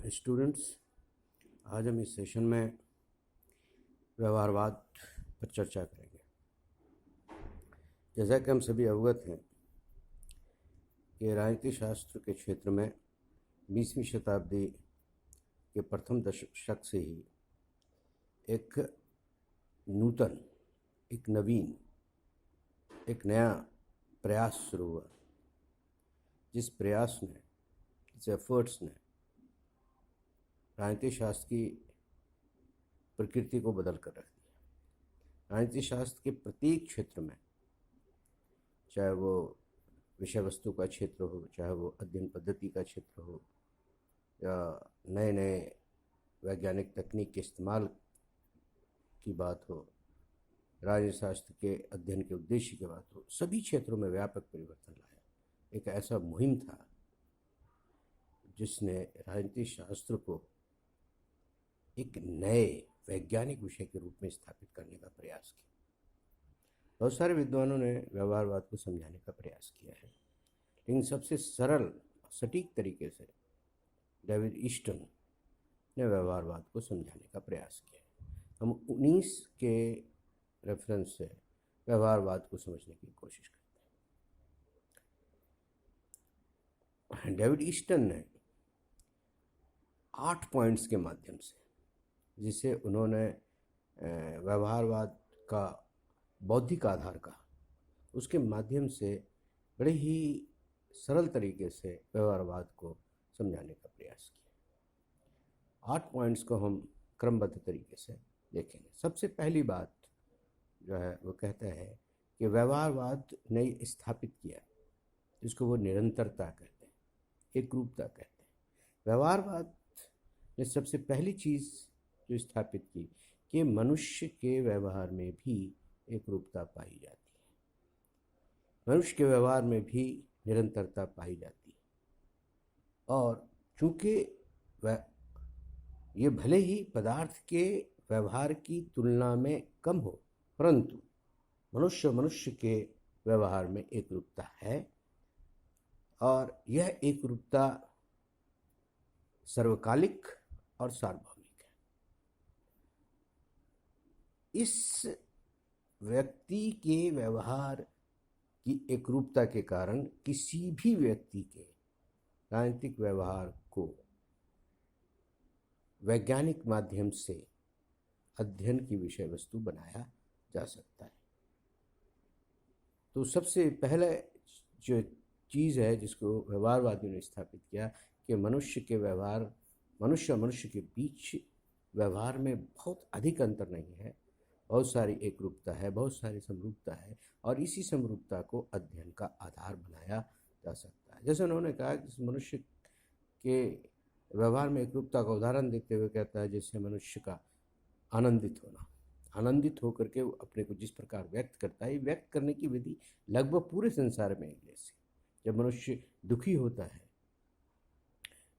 Students, आज हम इस सेशन में व्यवहारवाद पर चर्चा करेंगे। जैसा कि हम सभी अवगत हैं कि राजनीति शास्त्र के क्षेत्र में 20वीं शताब्दी के प्रथम दशक से ही एक नूतन, एक नवीन, एक नया प्रयास शुरू हुआ, जिस प्रयास ने, जिस एफर्ट्स ने राजनीति शास्त्र की प्रकृति को बदल कर रख दिया। राजनीति शास्त्र के प्रत्येक क्षेत्र में, चाहे वो विषय वस्तु का क्षेत्र हो, चाहे वो अध्ययन पद्धति का क्षेत्र हो, या नए नए वैज्ञानिक तकनीक के इस्तेमाल की बात हो, राजनीति शास्त्र के अध्ययन के उद्देश्य की बात हो, सभी क्षेत्रों में व्यापक परिवर्तन लाया। एक ऐसा मुहिम था जिसने राजनीति शास्त्र को एक नए वैज्ञानिक विषय के रूप में स्थापित करने का प्रयास किया। बहुत सारे विद्वानों ने व्यवहारवाद को समझाने का प्रयास किया है, लेकिन सबसे सरल सटीक तरीके से डेविड ईस्टन ने व्यवहारवाद को समझाने का प्रयास किया। हम 19 के रेफरेंस से व्यवहारवाद को समझने की कोशिश करते हैं। डेविड ईस्टन ने 8 पॉइंट्स के माध्यम से, जिसे उन्होंने व्यवहारवाद का बौद्धिक आधार कहा, उसके माध्यम से बड़े ही सरल तरीके से व्यवहारवाद को समझाने का प्रयास किया। 8 पॉइंट्स को हम क्रमबद्ध तरीके से देखेंगे। सबसे पहली बात जो है वो कहता है कि व्यवहारवाद ने स्थापित किया, जिसको वो निरंतरता कहते हैं, एकरूपता कहते हैं। व्यवहारवाद ने सबसे पहली चीज़ जो स्थापित की कि मनुष्य के व्यवहार में भी एकरूपता पाई जाती है, मनुष्य के व्यवहार में भी निरंतरता पाई जाती है। और चूँकि ये भले ही पदार्थ के व्यवहार की तुलना में कम हो, परंतु मनुष्य के व्यवहार में एकरूपता है, और यह एकरूपता सर्वकालिक और सार्वभौमिक है। इस व्यक्ति के व्यवहार की एकरूपता के कारण किसी भी व्यक्ति के राजनीतिक व्यवहार को वैज्ञानिक माध्यम से अध्ययन की विषय वस्तु बनाया जा सकता है। तो सबसे पहले जो चीज़ है जिसको व्यवहारवादियों ने स्थापित किया कि मनुष्य के व्यवहार, मनुष्य और मनुष्य के बीच व्यवहार में बहुत अधिक अंतर नहीं है, बहुत सारी एकरूपता है, बहुत सारी समरूपता है, और इसी समरूपता को अध्ययन का आधार बनाया जा सकता है। जैसे उन्होंने कहा कि मनुष्य के व्यवहार में एकरूपता का उदाहरण देते हुए कहता है, जैसे मनुष्य का आनंदित होना, आनंदित होकर के वो अपने को जिस प्रकार व्यक्त करता है, व्यक्त करने की विधि लगभग पूरे संसार में एक जैसी। जब मनुष्य दुखी होता है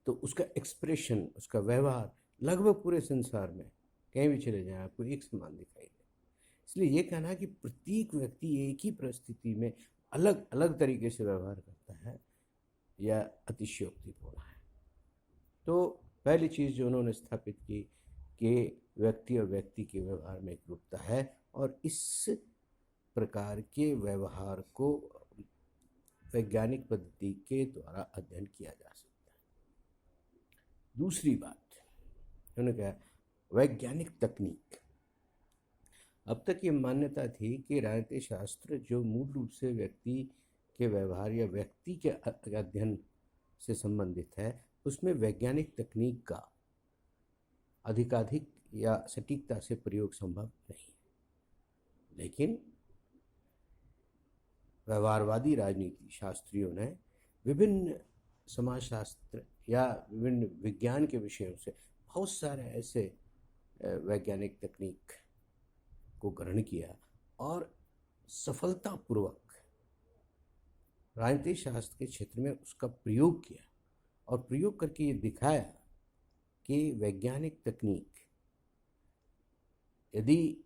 तो उसका एक्सप्रेशन, उसका व्यवहार लगभग पूरे संसार में कहीं भी चले जाएं आपको एक समान दिखाई दे। इसलिए ये कहना कि प्रत्येक व्यक्ति एक ही परिस्थिति में अलग अलग तरीके से व्यवहार करता है, यह अतिशयोक्तिपूर्ण है। तो पहली चीज़ जो उन्होंने स्थापित की कि व्यक्ति और व्यक्ति के व्यवहार में एकरूपता है, और इस प्रकार के व्यवहार को वैज्ञानिक पद्धति के द्वारा अध्ययन किया जा सकता है। दूसरी बात उन्होंने कहा वैज्ञानिक तकनीक। अब तक ये मान्यता थी कि राजनीति शास्त्र जो मूल रूप से व्यक्ति के व्यवहार या व्यक्ति के अध्ययन से संबंधित है, उसमें वैज्ञानिक तकनीक का अधिकाधिक या सटीकता से प्रयोग संभव नहीं है। लेकिन व्यवहारवादी राजनीति शास्त्रियों ने विभिन्न समाजशास्त्र या विभिन्न विज्ञान के विषयों से बहुत सारे ऐसे वैज्ञानिक तकनीक को ग्रहण किया और सफलतापूर्वक राजनीति शास्त्र के क्षेत्र में उसका प्रयोग किया, और प्रयोग करके ये दिखाया कि वैज्ञानिक तकनीक यदि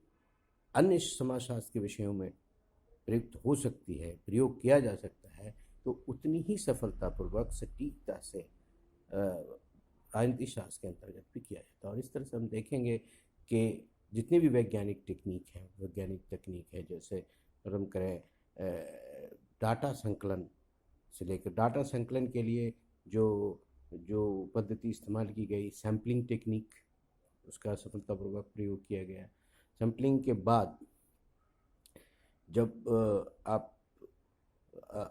अन्य समाजशास्त्र के विषयों में प्रयुक्त हो सकती है, प्रयोग किया जा सकता है, तो उतनी ही सफलतापूर्वक सटीकता से राजनीति शास्त्र के अंतर्गत भी किया जाता है। और इस तरह से हम देखेंगे कि जितनी भी वैज्ञानिक तकनीक है, जैसे अगर हम करें डाटा संकलन से लेकर, डाटा संकलन के लिए जो जो पद्धति इस्तेमाल की गई, सैम्पलिंग टेक्निक, उसका सफलतापूर्वक प्रयोग किया गया। सैम्पलिंग के बाद जब आप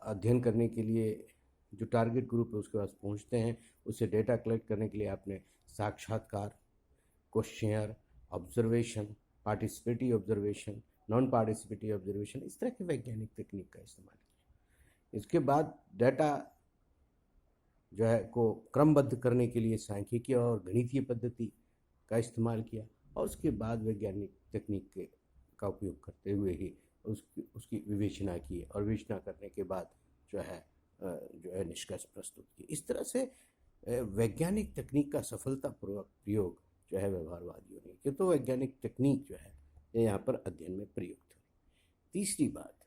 अध्ययन करने के लिए जो टारगेट ग्रुप है उसके पास पहुंचते हैं, उससे डेटा कलेक्ट करने के लिए आपने साक्षात्कार, questionnaire, observation, participative observation, non participative observation, इस तरह की वैज्ञानिक तकनीक का इस्तेमाल किया। इसके बाद डाटा जो है को क्रमबद्ध करने के लिए सांख्यिकीय और गणितीय पद्धति का इस्तेमाल किया, और उसके बाद वैज्ञानिक तकनीक का उपयोग करते हुए ही उसकी विवेचना की, और विवेचना करने के बाद जो है निष्कर्ष प्रस्तुत किए। इस तरह से वैज्ञानिक तकनीक का सफलतापूर्वक प्रयोग जो है व्यवहारवादियों ने किया। तो वैज्ञानिक तकनीक जो है ये यहाँ पर अध्ययन में प्रयुक्त हुई। तीसरी बात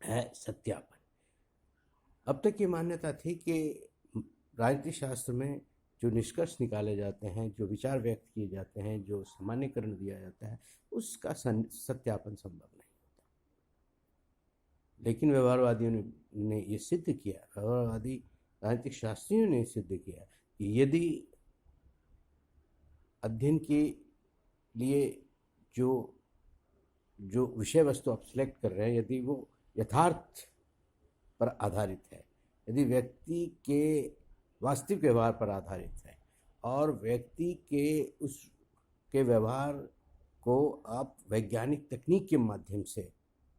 है सत्यापन। अब तक ये मान्यता थी कि राजनीति शास्त्र में जो निष्कर्ष निकाले जाते हैं, जो विचार व्यक्त किए जाते हैं, जो सामान्यकरण दिया जाता है, उसका सत्यापन संभव नहीं होता। लेकिन व्यवहारवादियों ने ये सिद्ध किया, व्यवहारवादी राजनीतिक शास्त्रियों ने सिद्ध किया कि यदि अध्ययन के लिए जो विषय वस्तु आप सिलेक्ट कर रहे हैं, यदि वो यथार्थ पर आधारित है, यदि व्यक्ति के वास्तविक व्यवहार पर आधारित है, और व्यक्ति के व्यवहार को आप वैज्ञानिक तकनीक के माध्यम से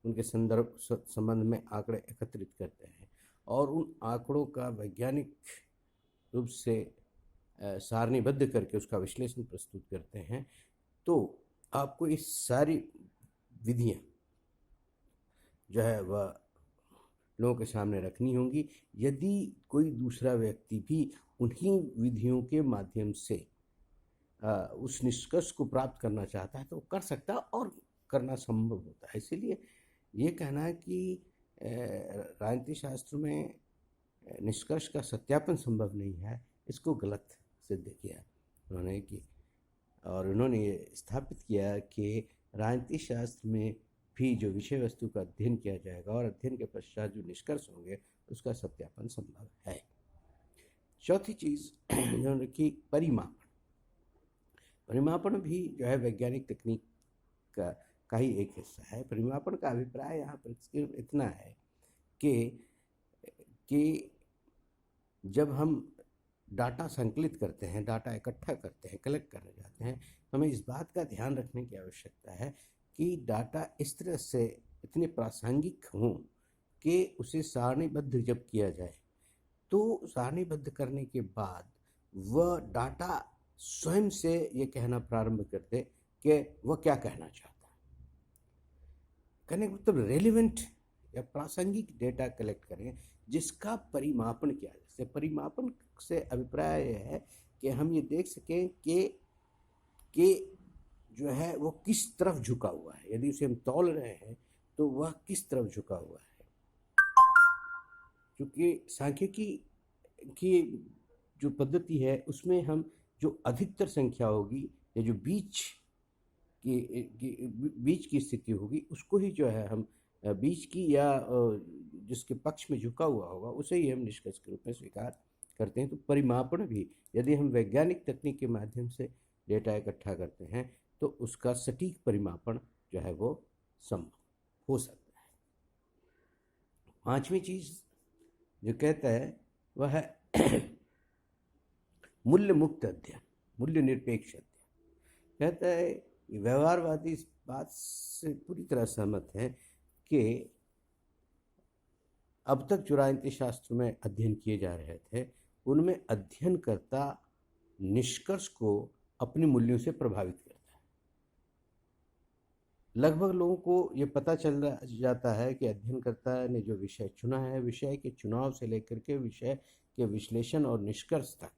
उनके संबंध में आंकड़े एकत्रित करते हैं, और उन आंकड़ों का वैज्ञानिक रूप से सारणीबद्ध करके उसका विश्लेषण प्रस्तुत करते हैं, तो आपको इस सारी विधियां जो है वह लोगों के सामने रखनी होंगी। यदि कोई दूसरा व्यक्ति भी उन्हीं विधियों के माध्यम से उस निष्कर्ष को प्राप्त करना चाहता है तो वो कर सकता है, और करना संभव होता है। इसीलिए ये कहना है कि राजनीति शास्त्र में निष्कर्ष का सत्यापन संभव नहीं है, इसको गलत सिद्ध किया उन्होंने और उन्होंने ये स्थापित किया कि राजनीति शास्त्र में भी जो विषय वस्तु का अध्ययन किया जाएगा और अध्ययन के पश्चात जो निष्कर्ष होंगे उसका सत्यापन संभव है। चौथी चीज़ उन्होंने रखी परिमापन। परिमापन भी जो है वैज्ञानिक तकनीक का ही एक हिस्सा है। परिमापन का अभिप्राय यहाँ पर सिर्फ इतना है कि जब हम डाटा संकलित करते हैं, डाटा इकट्ठा करते हैं, कलेक्ट करने जाते हैं, तो हमें इस बात का ध्यान रखने की आवश्यकता है कि डाटा इस तरह से इतने प्रासंगिक हों कि उसे सारणीबद्ध जब किया जाए तो सारणीबद्ध करने के बाद वह डाटा स्वयं से ये कहना प्रारंभ कर दे कि वह क्या कहना चाहता है। कहने का मतलब रेलिवेंट या प्रासंगिक डेटा कलेक्ट करें जिसका परिमापन किया जाए। जैसे परिमापन से अभिप्राय है कि हम ये देख सकें कि जो है वो किस तरफ झुका हुआ है। यदि उसे हम तौल रहे हैं तो वह किस तरफ झुका हुआ है, क्योंकि सांख्यिकी की जो पद्धति है उसमें हम जो अधिकतर संख्या होगी या जो बीच की स्थिति होगी उसको ही जो है हम बीच की या जिसके पक्ष में झुका हुआ होगा उसे ही हम निष्कर्ष के रूप में स्वीकार करते हैं। तो परिमापन भी यदि हम वैज्ञानिक तकनीक के माध्यम से डेटा इकट्ठा करते हैं तो उसका सटीक परिमापन जो है वो संभव हो सकता है। पांचवी चीज जो कहता है वह है मूल्य मुक्त अध्ययन, मूल्य निरपेक्ष अध्ययन। कहता है कि व्यवहारवादी इस बात से पूरी तरह सहमत हैं कि अब तक जो राजनीति शास्त्र में अध्ययन किए जा रहे थे उनमें अध्ययनकर्ता निष्कर्ष को अपने मूल्यों से प्रभावित करता है। लगभग लोगों को ये पता चल जाता है कि अध्ययनकर्ता ने जो विषय चुना है, विषय के चुनाव से लेकर के विषय के विश्लेषण और निष्कर्ष तक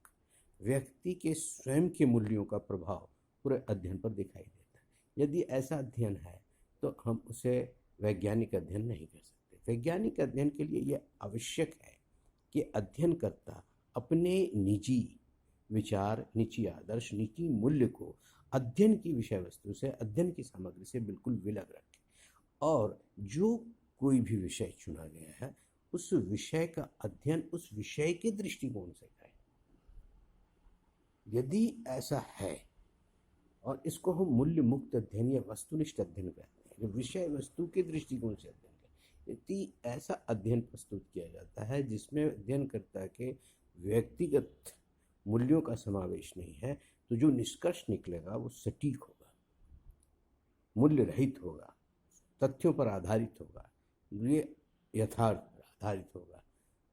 व्यक्ति के स्वयं के मूल्यों का प्रभाव पूरे अध्ययन पर दिखाई देता है। यदि ऐसा अध्ययन है तो हम उसे वैज्ञानिक अध्ययन नहीं कर सकते। वैज्ञानिक अध्ययन के लिए यह आवश्यक है कि अध्ययनकर्ता अपने निजी विचार, निजी आदर्श, निजी मूल्य को अध्ययन की विषय वस्तु से, अध्ययन की सामग्री से बिल्कुल विलग रखें और जो कोई भी विषय चुना गया है उस विषय का अध्ययन उस विषय के दृष्टिकोण से करें। यदि ऐसा है, और इसको हम मूल्य मुक्त अध्ययन या वस्तुनिष्ठ अध्ययन कहते हैं, जो विषय वस्तु के दृष्टिकोण से अध्ययन करें, यदि ऐसा अध्ययन प्रस्तुत किया जाता है जिसमें अध्ययनकर्ता के व्यक्तिगत मूल्यों का समावेश नहीं है, तो जो निष्कर्ष निकलेगा वो सटीक होगा, मूल्य रहित होगा, तथ्यों पर आधारित होगा, ये यथार्थ पर आधारित होगा।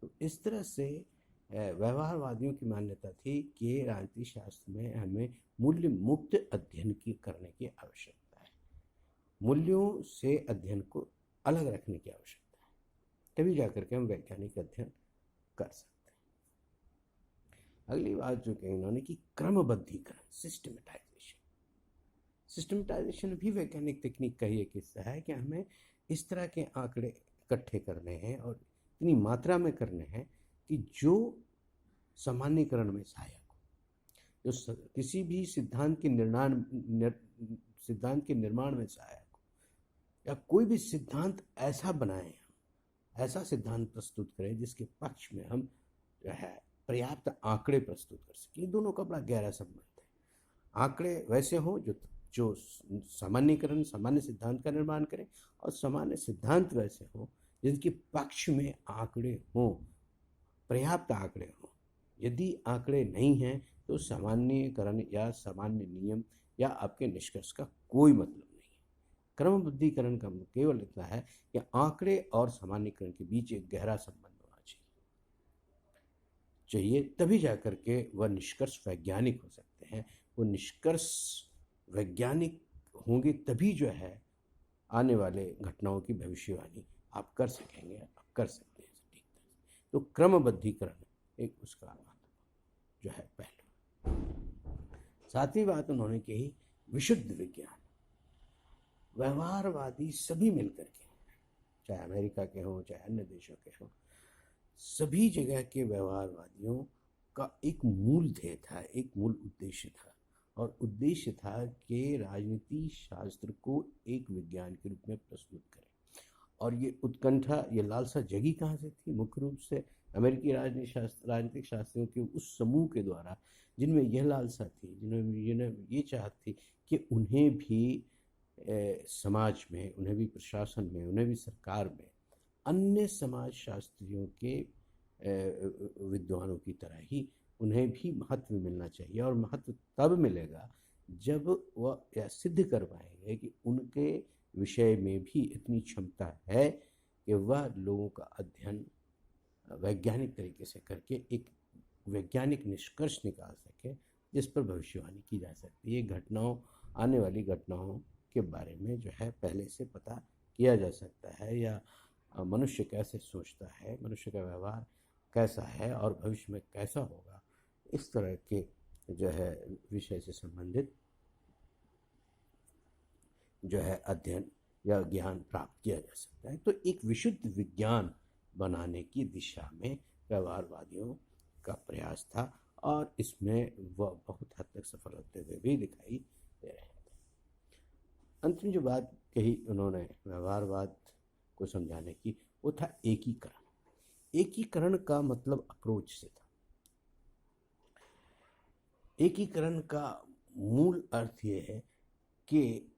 तो इस तरह से व्यवहारवादियों की मान्यता थी कि राजनीति शास्त्र में हमें मूल्य मुक्त अध्ययन की करने की आवश्यकता है, मूल्यों से अध्ययन को अलग रखने की आवश्यकता है, तभी जाकर के हम वैज्ञानिक अध्ययन कर सकते हैं। अगली बात जो कही उन्होंने कि क्रमबद्धीकरण, सिस्टमेटाइजेशन भी वैज्ञानिक तकनीक का ही एक हिस्सा है कि हमें इस तरह के आंकड़े इकट्ठे करने हैं और इतनी मात्रा में करने हैं कि जो सामान्यकरण में सहायक हो, जो किसी भी सिद्धांत के निर्माण में सहायक हो, या कोई भी सिद्धांत ऐसा बनाएं, हम ऐसा सिद्धांत प्रस्तुत करें जिसके पक्ष में हम जो है पर्याप्त आंकड़े प्रस्तुत कर सकें। ये दोनों का बड़ा गहरा संबंध है। आंकड़े वैसे हों जो सामान्यकरण, सामान्य सिद्धांत का निर्माण करें, और सामान्य सिद्धांत वैसे हों जिनके पक्ष में आंकड़े हों, पर्याप्त आंकड़े हों। यदि आंकड़े नहीं हैं तो सामान्यकरण या सामान्य नियम या आपके निष्कर्ष का कोई मतलब नहीं है। क्रमबद्धीकरण का केवल इतना है कि आंकड़े और सामान्यकरण के बीच एक गहरा संबंध होना चाहिए, तभी जाकर के वह निष्कर्ष वैज्ञानिक हो सकते हैं। वो निष्कर्ष वैज्ञानिक होंगे तभी जो है आने वाले घटनाओं की भविष्यवाणी आप कर सकेंगे, आप कर सकते हैं सटीक तरह से। तो क्रमबद्धीकरण एक उसका जो है पहलू। सातवीं बात उन्होंने कही विशुद्ध विज्ञान। व्यवहारवादी सभी मिलकर के, चाहे अमेरिका के हों चाहे अन्य देशों के हों, सभी जगह के व्यवहारवादियों का एक मूल ध्येय था, एक मूल उद्देश्य था, और उद्देश्य था कि राजनीति शास्त्र को एक विज्ञान के रूप में प्रस्तुत करें। और ये उत्कंठा, ये लालसा जगी कहाँ से थी? मुख्य रूप से अमेरिकी राजनीतिक शास्त्रियों के उस समूह के द्वारा जिनमें यह लालसा थी, जिन्हें ये चाहत थी कि उन्हें भी समाज में, उन्हें भी प्रशासन में, उन्हें भी सरकार में अन्य समाज शास्त्रियों के विद्वानों की तरह ही उन्हें भी महत्व मिलना चाहिए। और महत्व तब मिलेगा जब वह यह सिद्ध कर पाएंगे कि उनके विषय में भी इतनी क्षमता है कि वह लोगों का अध्ययन वैज्ञानिक तरीके से करके एक वैज्ञानिक निष्कर्ष निकाल सके जिस पर भविष्यवाणी की जा सकती है। घटनाओं, आने वाली घटनाओं के बारे में जो है पहले से पता किया जा सकता है, या मनुष्य कैसे सोचता है, मनुष्य का व्यवहार कैसा है और भविष्य में कैसा होगा, इस तरह के जो है विषय से संबंधित जो है अध्ययन या ज्ञान प्राप्त किया जा सकता है। तो एक विशुद्ध विज्ञान बनाने की दिशा में व्यवहारवादियों का प्रयास था, और इसमें वह बहुत हद तक सफल होते हुए भी दिखाई दे रहे थे। अंतिम जो बात कही उन्होंने व्यवहारवाद को समझाने की, वो था एकीकरण। एकीकरण का मतलब अप्रोच से था। एकीकरण का मूल अर्थ ये है कि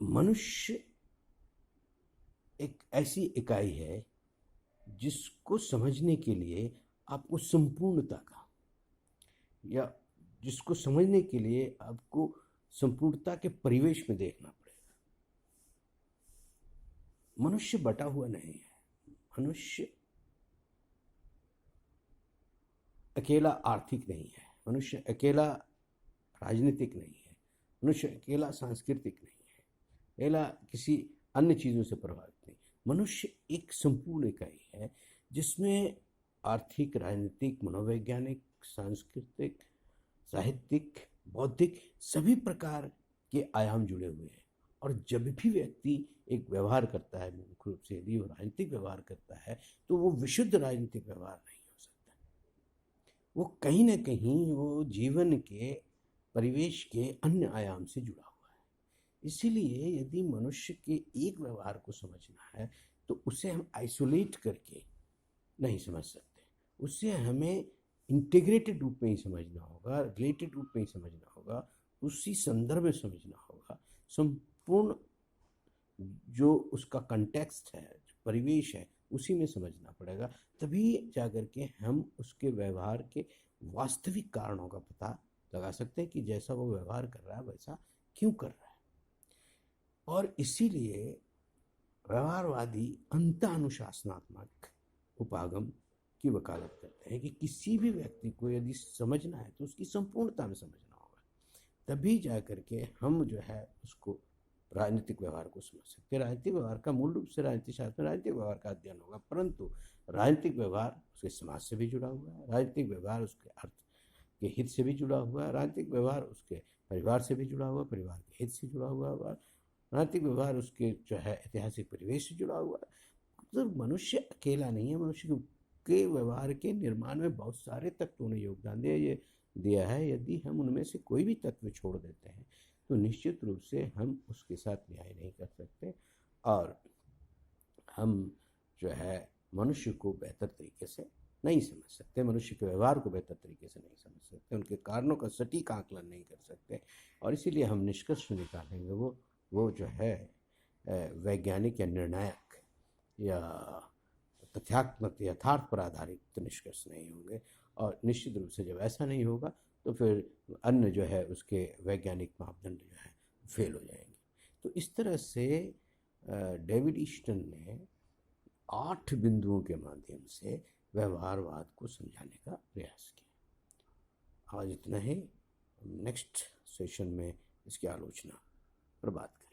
मनुष्य एक ऐसी इकाई है जिसको समझने के लिए आपको संपूर्णता का, या जिसको समझने के लिए आपको संपूर्णता के परिवेश में देखना पड़ेगा। मनुष्य बटा हुआ नहीं है, मनुष्य अकेला आर्थिक नहीं है, मनुष्य अकेला राजनीतिक नहीं है, मनुष्य अकेला सांस्कृतिक नहीं है, अकेला किसी अन्य चीज़ों से प्रभावित नहीं। मनुष्य एक संपूर्ण इकाई है जिसमें आर्थिक, राजनीतिक, मनोवैज्ञानिक, सांस्कृतिक, साहित्यिक, बौद्धिक सभी प्रकार के आयाम जुड़े हुए हैं। और जब भी व्यक्ति एक व्यवहार करता है, मुख्य रूप से यदि वो राजनीतिक व्यवहार करता है, तो वो विशुद्ध राजनीतिक व्यवहार नहीं हो सकता। वो कहीं ना कहीं वो जीवन के परिवेश के अन्य आयाम से जुड़ा हुआ है। इसीलिए यदि मनुष्य के एक व्यवहार को समझना है तो उसे हम आइसोलेट करके नहीं समझ सकते, उससे हमें इंटीग्रेटेड रूप में ही समझना होगा, रिलेटेड रूप में ही समझना होगा, उसी संदर्भ में समझना होगा। संपूर्ण जो उसका कंटेक्स्ट है, जो परिवेश है, उसी में समझना पड़ेगा। तभी जाकर के हम उसके व्यवहार के वास्तविक कारणों का पता लगा सकते हैं कि जैसा वो व्यवहार कर रहा है वैसा क्यों कर रहा है। और इसीलिए व्यवहारवादी अंतःअनुशासनात्मक उपागम की वकालत करते हैं कि किसी भी व्यक्ति को यदि समझना है तो उसकी संपूर्णता में समझना होगा, तभी जाकर के हम जो है उसको राजनीतिक व्यवहार को समझ सकते हैं। राजनीतिक व्यवहार का मूल रूप से राजनीति शास्त्र में राजनीतिक व्यवहार का अध्ययन होगा, परंतु राजनीतिक व्यवहार उसके समाज से भी जुड़ा हुआ है, राजनीतिक व्यवहार उसके अर्थ के हित से भी जुड़ा हुआ है, राजनीतिक व्यवहार उसके परिवार से भी जुड़ा हुआ, परिवार के हित से जुड़ा हुआ, राजनीतिक व्यवहार उसके जो है ऐतिहासिक परिवेश से जुड़ा हुआ है। मतलब मनुष्य अकेला नहीं है, मनुष्य के व्यवहार के निर्माण में बहुत सारे तत्वों ने योगदान दिया है। यदि हम उनमें से कोई भी तत्व छोड़ देते हैं तो निश्चित रूप से हम उसके साथ न्याय नहीं कर सकते और हम जो है मनुष्य को बेहतर तरीके से नहीं समझ सकते, मनुष्य के व्यवहार को बेहतर तरीके से नहीं समझ सकते, उनके कारणों का सटीक आकलन नहीं कर सकते। और इसीलिए हम निष्कर्ष निकालेंगे वो जो है वैज्ञानिक या निर्णायक या तथ्यात्मक यथार्थ पर आधारित निष्कर्ष नहीं होंगे। और निश्चित रूप से जब ऐसा नहीं होगा तो फिर अन्य जो है उसके वैज्ञानिक मापदंड जो है फेल हो जाएंगे। तो इस तरह से डेविड ईस्टन ने 8 बिंदुओं के माध्यम से व्यवहारवाद को समझाने का प्रयास किया। आज इतना ही, नेक्स्ट सेशन में इसकी आलोचना पर बात करें।